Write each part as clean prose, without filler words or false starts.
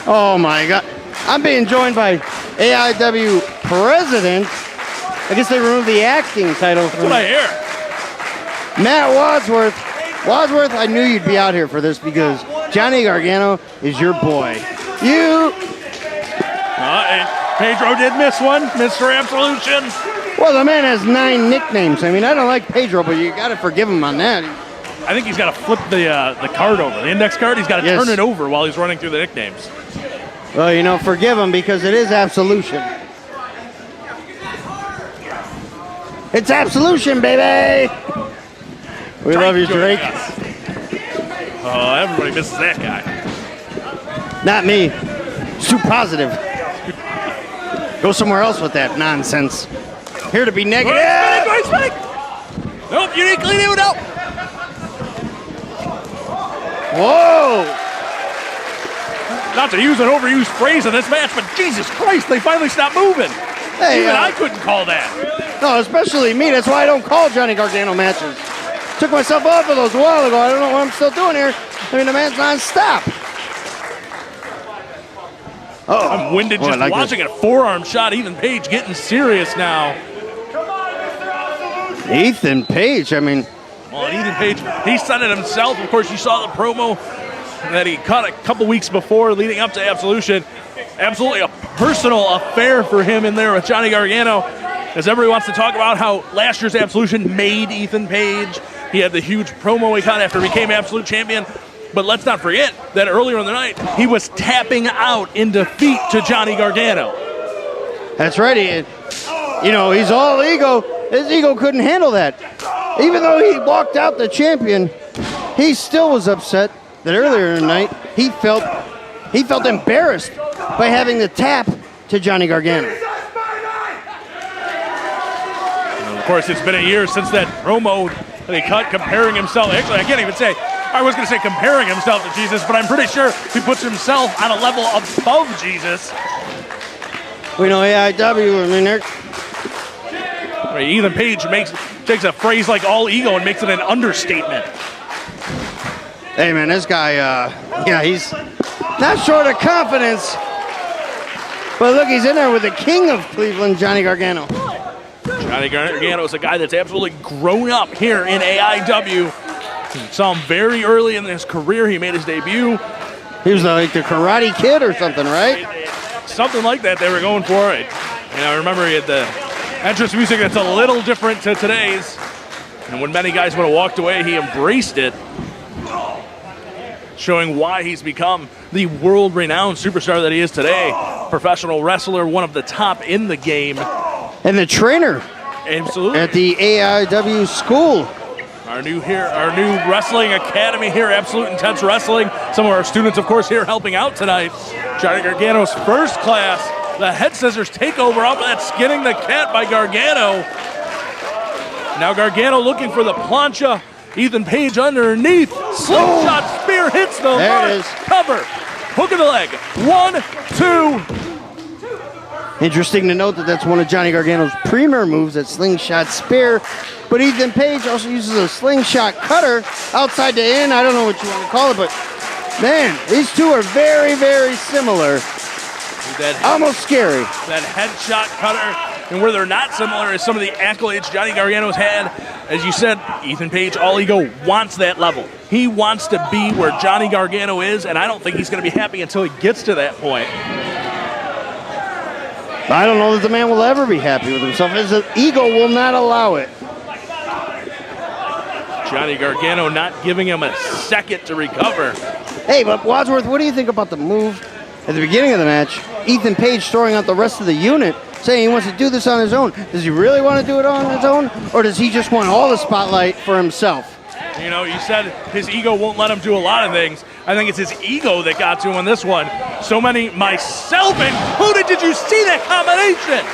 Oh my God. I'm being joined by AIW President. I guess they removed the acting title. That's what I hear. Matt Wadsworth. Wadsworth, I knew you'd be out here for this because Johnny Gargano is your boy. Pedro did miss one, Mr. Absolution. Well, the man has 9 nicknames. I mean, I don't like Pedro, but you got to forgive him on that. I think he's got to flip the card over, the index card. He's got to turn it over while he's running through the nicknames. Well, you know, forgive him because it is Absolution. It's Absolution, baby! We love you, Drake. Oh, everybody misses that guy. Not me. Too positive. Go somewhere else with that nonsense. Here to be negative. Spinning. Nope, uniquely new, nope. Whoa! Not to use an overused phrase in this match, but Jesus Christ, they finally stopped moving. Hey, even I couldn't call that. No, especially me. That's why I don't call Johnny Gargano matches. Took myself off of those a while ago. I don't know what I'm still doing here. I mean, the man's non-stop. I'm winded just watching a forearm shot. Ethan Paige getting serious now. Ethan Paige, I mean. Well, Ethan Paige, he said it himself. Of course, you saw the promo that he cut a couple weeks before leading up to Absolution. Absolutely a personal affair for him in there with Johnny Gargano. As everybody wants to talk about how last year's Absolution made Ethan Paige. He had the huge promo he cut after he became Absolute Champion. But let's not forget that earlier in the night, he was tapping out in defeat to Johnny Gargano. That's right. You know, he's all ego. His ego couldn't handle that. Even though he walked out the champion, he still was upset that earlier in the night he felt embarrassed by having to tap to Johnny Gargano. And of course, it's been a year since that promo that he cut comparing himself. Actually, I can't even say. I was going to say comparing himself to Jesus, but I'm pretty sure he puts himself on a level above Jesus. We know AIW, I mean, they're... Ethan Paige takes a phrase like all ego and makes it an understatement. Hey, man, this guy, he's not short of confidence. But look, he's in there with the king of Cleveland, Johnny Gargano. Johnny Gargano is a guy that's absolutely grown up here in AIW. You saw him very early in his career. He made his debut. He was like the Karate Kid or something, right? Something like that they were going for. And I remember he had the entrance music that's a little different to today's. And when many guys would have walked away, he embraced it, showing why he's become the world-renowned superstar that he is today. Professional wrestler, one of the top in the game. And the trainer. Absolutely. At the AIW school. Our new wrestling academy here, Absolute Intense Wrestling. Some of our students, of course, here helping out tonight. Johnny Gargano's first class. The head scissors takeover off of that skinning the cat by Gargano. Now Gargano looking for the plancha. Ethan Paige underneath. Slingshot spear hits the mark. Cover. Hook of the leg. 1, 2. Interesting to note that that's one of Johnny Gargano's premier moves, that slingshot spear. But Ethan Paige also uses a slingshot cutter outside the in. I don't know what you want to call it, but man, these two are very, very similar. Almost scary. That headshot cutter, and where they're not similar is some of the accolades Johnny Gargano's had. As you said, Ethan Paige, all ego, wants that level. He wants to be where Johnny Gargano is, and I don't think he's going to be happy until he gets to that point. I don't know that the man will ever be happy with himself. His ego will not allow it. Johnny Gargano not giving him a second to recover. Hey, but Wadsworth, what do you think about the move at the beginning of the match? Ethan Paige throwing out the rest of the unit, saying he wants to do this on his own. Does he really want to do it on his own, or does he just want all the spotlight for himself? You know, you said his ego won't let him do a lot of things. I think it's his ego that got to him on this one. So many, myself included, did you see that combination?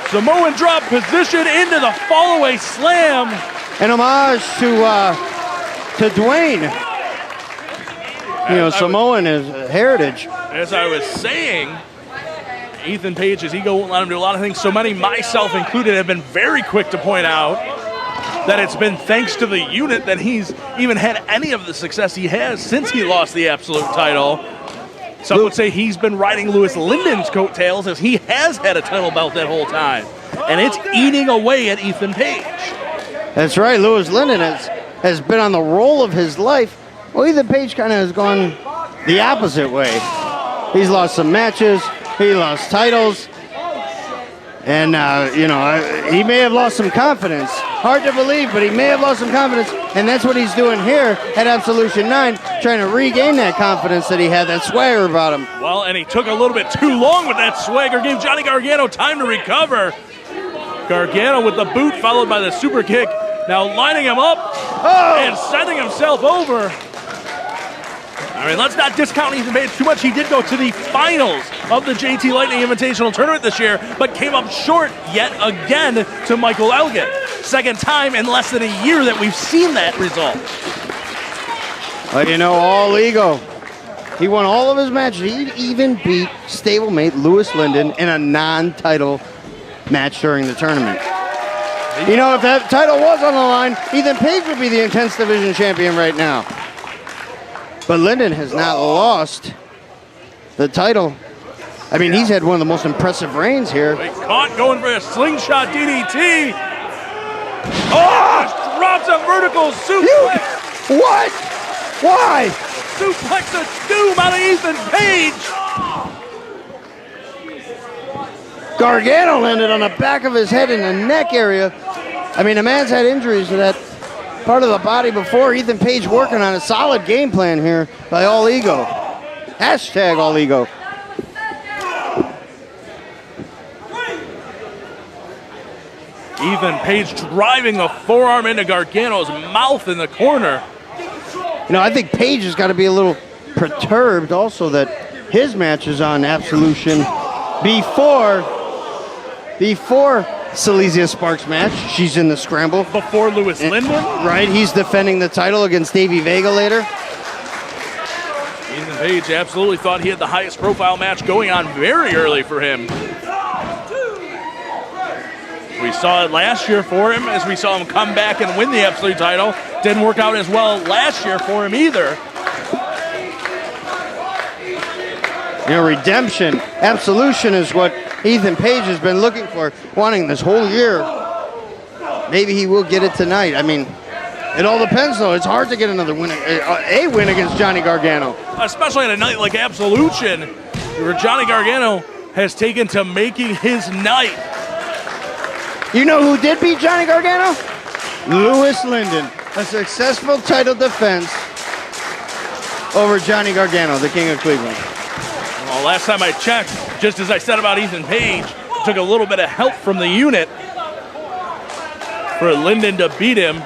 Samoan drop position into the fall-away slam. An homage to Dwayne. You know, Samoan is heritage. As I was saying, Ethan Paige's ego won't let him do a lot of things. So many, myself included, have been very quick to point out that it's been thanks to the unit that he's even had any of the success he has since he lost the Absolute title. Some would say he's been riding Louis Linden's coattails, as he has had a title belt that whole time. And it's eating away at Ethan Page. That's right. Louis Linden has been on the roll of his life. Well, Ethan Page kind of has gone the opposite way. He's lost some matches. He lost titles. And, he may have lost some confidence. Hard to believe, but he may have lost some confidence. And that's what he's doing here at Absolution 9, trying to regain that confidence that he had, that swagger about him. Well, and he took a little bit too long with that swagger. Gave Johnny Gargano time to recover. Gargano with the boot, followed by the super kick. Now lining him up and sending himself over. I mean, let's not discount Ethan Page too much. He did go to the finals of the JT Lightning Invitational Tournament this year, but came up short yet again to Michael Elgin. Second time in less than a year that we've seen that result. Well, all ego. He won all of his matches. He even beat stablemate Louis Linden in a non-title match during the tournament. If that title was on the line, Ethan Page would be the Intense Division champion right now. But Linden has not lost the title. I mean, he's had one of the most impressive reigns here. He caught going for a slingshot DDT. Oh, drops a vertical suplex. What? Why? Suplex of doom out of Ethan Page. Gargano landed on the back of his head in the neck area. I mean, the man's had injuries to that part of the body before. Ethan Page working on a solid game plan here by All Ego. Hashtag All Ego. Ethan Page driving a forearm into Gargano's mouth in the corner. I think Page has got to be a little perturbed also that his match is on Absolution before Silesia Sparks' match. She's in the scramble. Before Louis Linden? Right, he's defending the title against Davey Vega later. Ethan Page absolutely thought he had the highest profile match going on very early for him. We saw it last year for him as we saw him come back and win the Absolute title. Didn't work out as well last year for him either. Redemption, Absolution is what Ethan Page has been looking for, wanting this whole year. Maybe he will get it tonight. I mean, it all depends, though. It's hard to get another win, a win against Johnny Gargano. Especially on a night like Absolution, where Johnny Gargano has taken to making his night. You know who did beat Johnny Gargano? Louis Linden. A successful title defense over Johnny Gargano, the King of Cleveland. Well, last time I checked, just as I said about Ethan Page, took a little bit of help from the unit for Linden to beat him.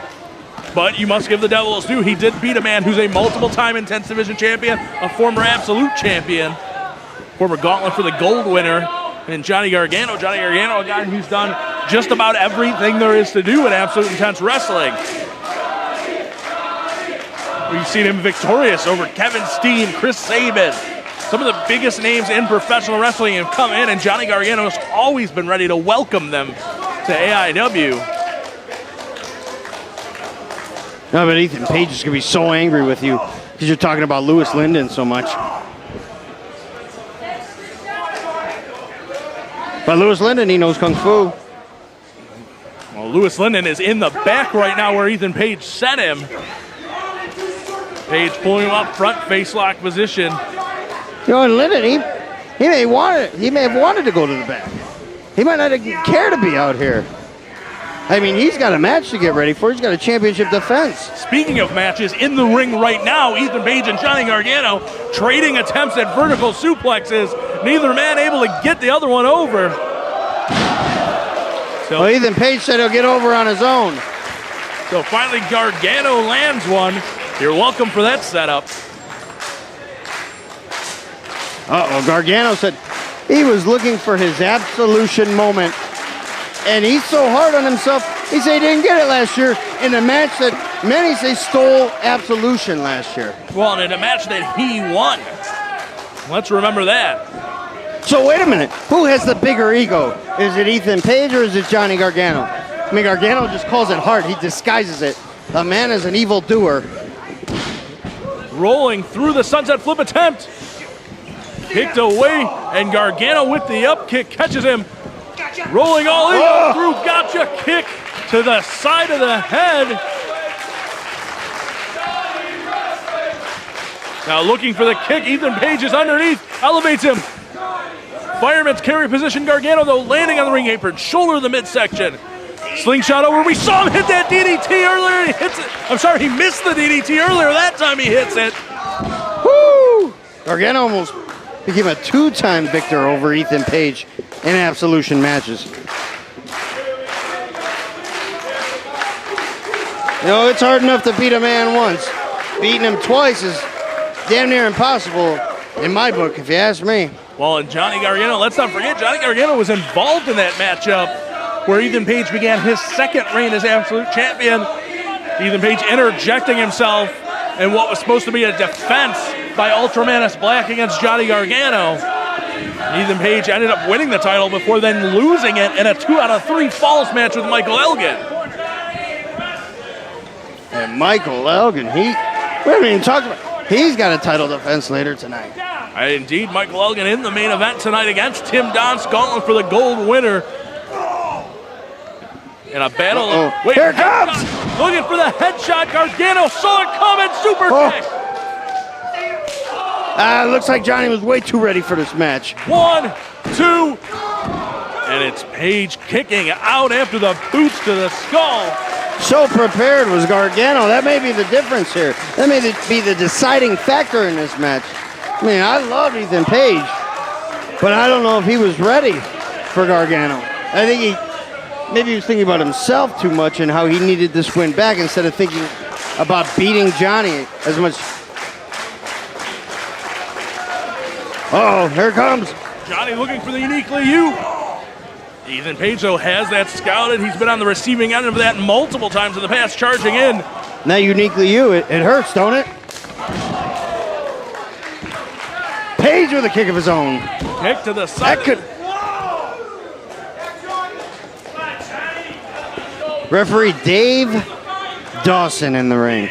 But you must give the devil his due. He did beat a man who's a multiple-time Intense Division champion, a former Absolute champion, former Gauntlet for the Gold winner, and Johnny Gargano. Johnny Gargano, a guy who's done just about everything there is to do in Absolute Intense Wrestling. We've seen him victorious over Kevin Steen, Chris Sabin. Some of the biggest names in professional wrestling have come in, and Johnny Gargano has always been ready to welcome them to AIW. No, but Ethan Page is going to be so angry with you because you're talking about Louis Linden so much. But Louis Linden, he knows Kung Fu. Well, Louis Linden is in the back right now where Ethan Page set him. Page pulling him up front, face lock position. And Linden, he may have wanted to go to the back. He might not care to be out here. I mean, he's got a match to get ready for. He's got a championship defense. Speaking of matches, in the ring right now, Ethan Page and Johnny Gargano trading attempts at vertical suplexes. Neither man able to get the other one over. Well, Ethan Page said he'll get over on his own. So finally, Gargano lands one. You're welcome for that setup. Gargano said he was looking for his Absolution moment. And he's so hard on himself, he said he didn't get it last year in a match that many say stole Absolution last year. Well, and in a match that he won. Let's remember that. So wait a minute, who has the bigger ego? Is it Ethan Page or is it Johnny Gargano? I mean, Gargano just calls it heart, he disguises it. The man is an evil doer. Rolling through the sunset flip attempt. kicked away, and Gargano with the up kick catches him. Rolling all ego through gotcha kick to the side of the head. Now looking for the kick, Ethan Paige is underneath, elevates him. Fireman's carry position, Gargano though landing on the ring apron, shoulder to the midsection. Slingshot over, we saw him hit that DDT earlier, he hits it. I'm sorry, he missed the DDT earlier, that time he hits it. Woo! Gargano almost became a 2-time victor over Ethan Paige in Absolution matches. You know, it's hard enough to beat a man once. Beating him twice is damn near impossible in my book, if you ask me. Well, and Johnny Gargano, let's not forget, Johnny Gargano was involved in that matchup where Ethan Paige began his second reign as Absolute Champion. Ethan Paige interjecting himself in what was supposed to be a defense by Ultramanus Black against Johnny Gargano. Ethan Paige ended up winning the title before then losing it in a 2-out-of-3 falls match with Michael Elgin. And Michael Elgin, we haven't even talked about. He's got a title defense later tonight. Indeed, Michael Elgin in the main event tonight against Tim Don's gauntlet for the gold winner. In a battle. Wait, here it comes! Looking for the headshot. Gargano saw it coming. Super kick. Looks like Johnny was way too ready for this match. 1, 2, and it's Paige kicking out after the boots to the skull. So prepared was Gargano. That may be the difference here. That may be the deciding factor in this match. I mean, I love Ethan Paige, but I don't know if he was ready for Gargano. I think maybe he was thinking about himself too much and how he needed this win back instead of thinking about beating Johnny as much. Uh-oh, here it comes. Johnny looking for the uniquely you. Ethan Paige, though, has that scouted. He's been on the receiving end of that multiple times in the past, charging in. Now uniquely you, it hurts, don't it? Paige with a kick of his own. Kick to the side. That could. Referee Dave Dawson in the ring.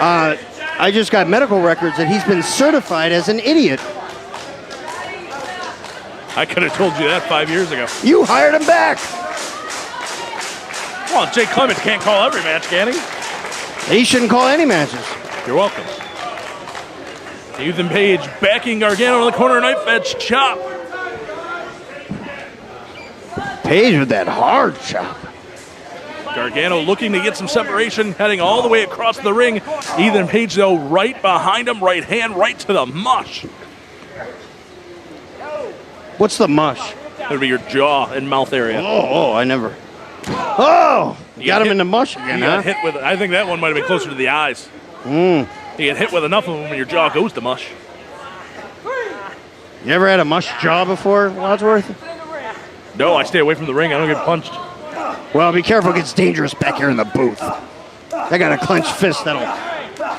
I just got medical records that he's been certified as an idiot. I could have told you that 5 years ago. You hired him back. Well, Jake Clements can't call every match, can he? He shouldn't call any matches. You're welcome. Ethan Paige backing Gargano in the corner, knife edge chop. Paige with that hard chop. Gargano looking to get some separation, heading all the way across the ring. Ethan Paige, though, right behind him, right hand, right to the mush. What's the mush? That would be your jaw and mouth area. I never. Oh, you got him in the mush again, huh? Hit with. I think that one might have been closer to the eyes. You get hit with enough of them, and your jaw goes to mush. You ever had a mush jaw before, Wadsworth? No, I stay away from the ring. I don't get punched. Well, be careful. It gets dangerous back here in the booth. I got a clenched fist that'll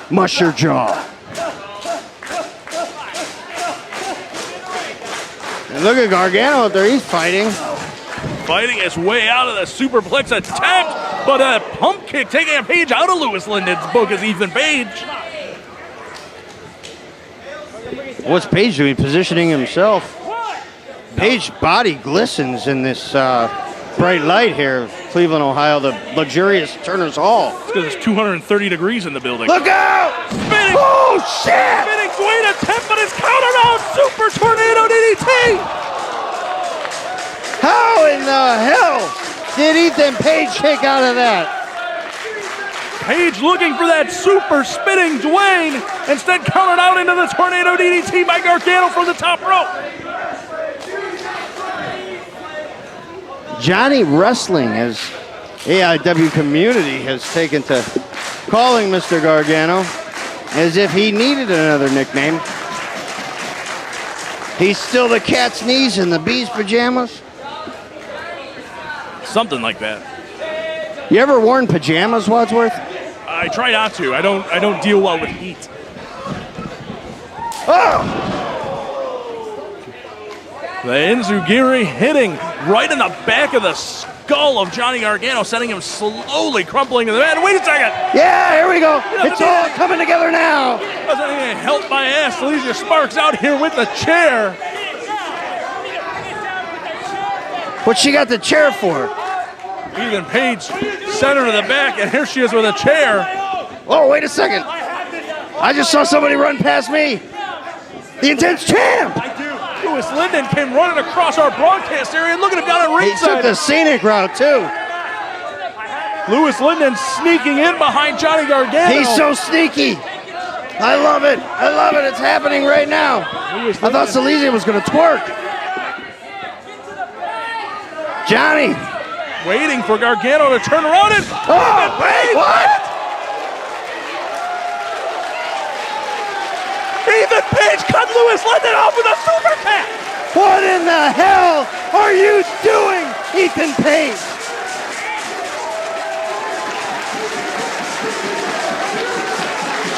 mush your jaw. And look at Gargano out there. He's fighting. Fighting his way out of the superplex attempt, but a pump kick taking a page out of Lewis Linden's book is Ethan Paige. What's Paige doing? Positioning himself. Paige's body glistens in this bright light here of Cleveland, Ohio, the luxurious Turner's Hall. It's because it's 230 degrees in the building. Look out! Spinning! Oh, shit! Spinning Dwayne attempt, but it's countered out. Super tornado DDT! How in the hell did Ethan Paige take out of that? Paige looking for that super spinning Dwayne, instead countered out into the tornado DDT by Gargano from the top rope. Johnny Wrestling, as AIW community has taken to calling Mr. Gargano as if he needed another nickname. He's still the cat's knees in the bee's pajamas. Something like that. You ever worn pajamas, Wadsworth? I try not to. I don't deal well with heat. Oh! The Enzugiri hitting right in the back of the skull of Johnny Gargano, sending him slowly crumpling to the mat. Wait a second. Yeah, here we go. It's all coming together now. Doesn't help my ass. Alicia Sparks out here with the chair. What she got the chair for? Ethan Paige sent her to the back, and here she is with a chair. Oh, wait a second. I just saw somebody run past me. The Intense Champ. Lewis Linden came running across our broadcast area, and look at him down at He ringside. took the scenic route, too. Lewis Linden sneaking in behind Johnny Gargano. He's so sneaky. I love it. I love it. It's happening right now. I thought Silesia was going to twerk. Johnny. Waiting for Gargano to turn around and... Oh, wait, what? Ethan Paige cut Lewis Linden off with a super kick. What in the hell are you doing, Ethan Paige?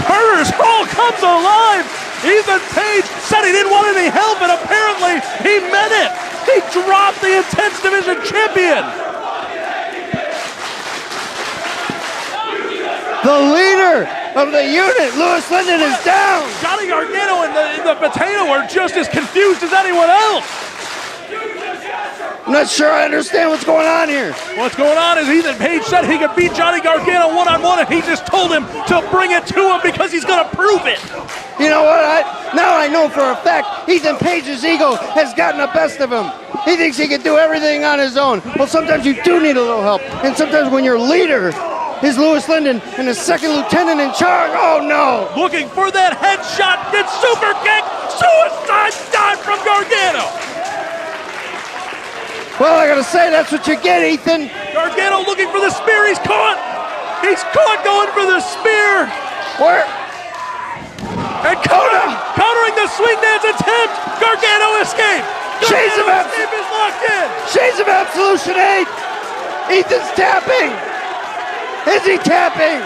Turner's Hall comes alive. Ethan Paige said he didn't want any help, and apparently he meant it. He dropped the Intense Division champion. The leader of the unit, Lewis Linden, is down. Johnny Gargano and the Potato are just as confused as anyone else. I'm not sure I understand what's going on here. What's going on is Ethan Paige said he could beat Johnny Gargano one-on-one, and he just told him to bring it to him because he's going to prove it. You know what? Now I know for a fact Ethan Page's ego has gotten the best of him. He thinks he can do everything on his own. Well, sometimes you do need a little help. And sometimes when your leader is Lewis Linden and his second lieutenant in charge, oh no. Looking for that headshot, gets super kick, suicide dive from Gargano. Well, I gotta say, that's what you get, Ethan. Gargano looking for the spear, he's caught. He's caught going for the spear. Where? And countering the swing dance attempt, Gargano escaped. Shades of Escape is locked in. Shades of Absolution 8. Ethan's tapping. Is he tapping?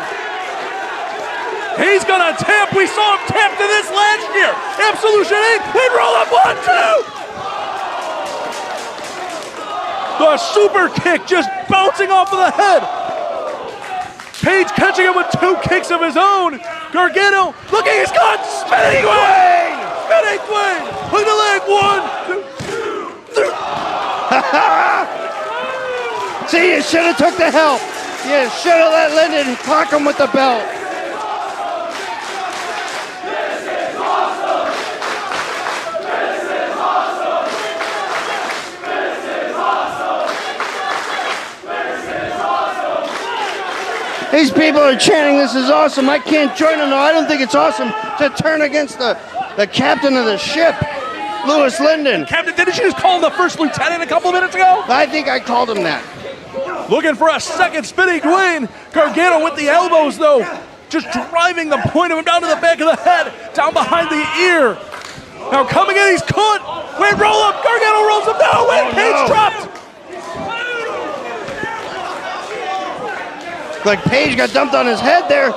He's gonna tap. We saw him tap to this last year. Absolution 8. And roll up 1, 2. The super kick just bouncing off of the head. Paige catching him with 2 kicks of his own. Gargano looking, he's got spinning Dwayne. Spinning Dwayne. Look at the leg. 1, 2, 3. See, you should have took the help. You should have let Linden clock him with the belt. These people are chanting, "This is awesome." I can't join them, though. I don't think it's awesome to turn against the captain of the ship, Lewis Linden. Captain, didn't you just call him the first lieutenant a couple of minutes ago? I think I called him that. Looking for a second spinning Dwayne. Gargano with the elbows, though. Just driving the point of him down to the back of the head, down behind the ear. Now coming in, he's caught. Wait, roll up. Gargano rolls him down. Wait, Paige dropped. Like Paige got dumped on his head there.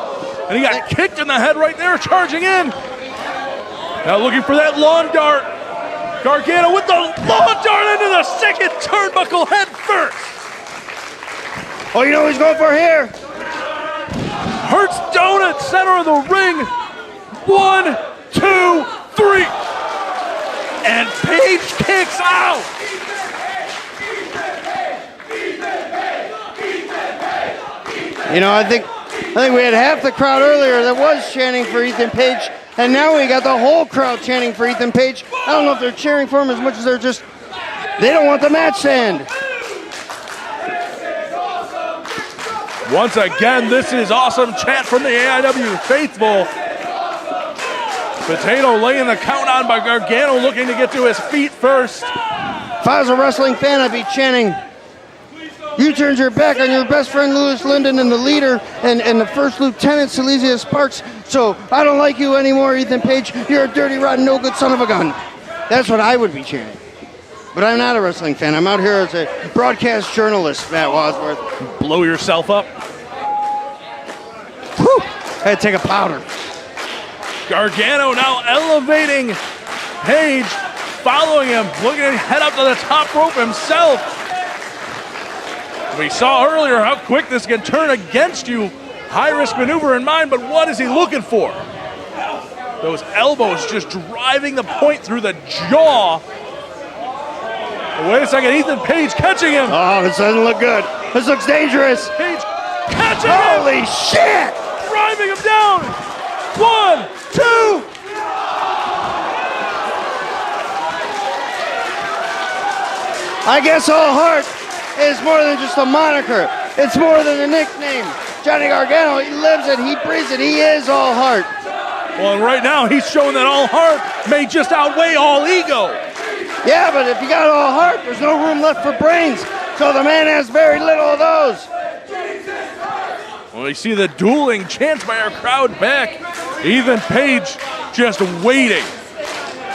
And he got kicked in the head right there, charging in. Now looking for that lawn dart. Gargano with the lawn dart into the second turnbuckle head first. Oh, you know what he's going for here? Hurts Donut, center of the ring. 1, 2, 3. And Paige kicks out. You know, I think we had half the crowd earlier that was chanting for Ethan Paige, and now we got the whole crowd chanting for Ethan Paige. I don't know if they're cheering for him as much as they don't want the match to end. Once again, this is awesome chant from the AIW faithful. Potato laying the count on by Gargano, looking to get to his feet first. If I was a wrestling fan, I'd be chanting, "You turned your back on your best friend Lewis Linden and the leader and the first lieutenant Silesia Sparks, so I don't like you anymore, Ethan Paige. You're a dirty, rotten, no good son of a gun." That's what I would be chanting. But I'm not a wrestling fan. I'm out here as a broadcast journalist, Matt Wadsworth. Blow yourself up. Whew! I had to take a powder. Gargano now elevating Paige, following him, looking to head up to the top rope himself. We saw earlier how quick this can turn against you. High-risk maneuver in mind, but what is he looking for? Those elbows just driving the point through the jaw. Wait a second, Ethan Paige catching him. Oh, this doesn't look good. This looks dangerous. Paige catching him. Holy shit! Driving him down. 1, 2. I guess All Heart is more than just a moniker. It's more than a nickname. Johnny Gargano, he lives it, he breathes it, he is All Heart. Well, and right now he's showing that All Heart may just outweigh All Ego. Yeah, but if you got All Heart, there's no room left for brains. So the man has very little of those. Well, you see the dueling chants by our crowd back. Ethan Paige just waiting,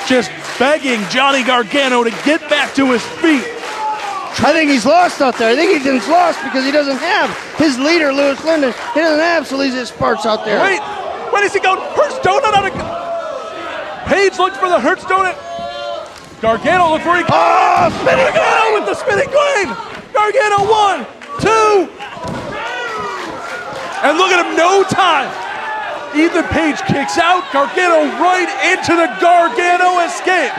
just begging Johnny Gargano to get back to his feet. I think he's lost out there. I think Ethan's lost because he doesn't have his leader, Lewis Linden. He doesn't have Salesius Sparks out there. Wait, where does he go? Hurts donut on a... Paige looked for the Hurts donut. Gargano looked for... Oh, spinning Gargano with the spinning claim. Gargano 1, 2. And look at him, no time. Ethan Paige kicks out. Gargano right into the Gargano escape.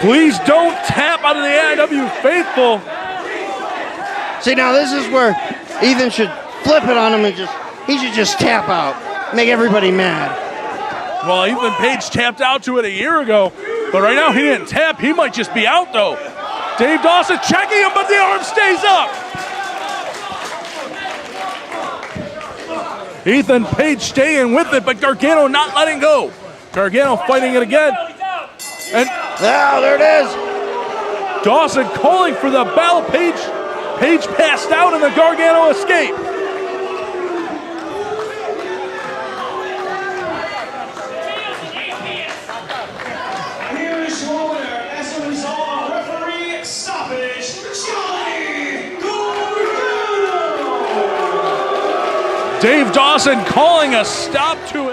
Please don't tap out of the AIW faithful. See, now this is where Ethan should flip it on him and he should just tap out. Make everybody mad. Well, Ethan Paige tapped out to it a year ago, but right now he didn't tap. He might just be out, though. Dave Dawson checking him, but the arm stays up. Ethan Paige staying with it, but Gargano not letting go. Gargano fighting it again. And there it is. Dawson calling for the bell. Paige passed out in the Gargano escape. Here is your winner as a result of referee stoppage, Johnny Gargano. Dave Dawson calling a stop to it.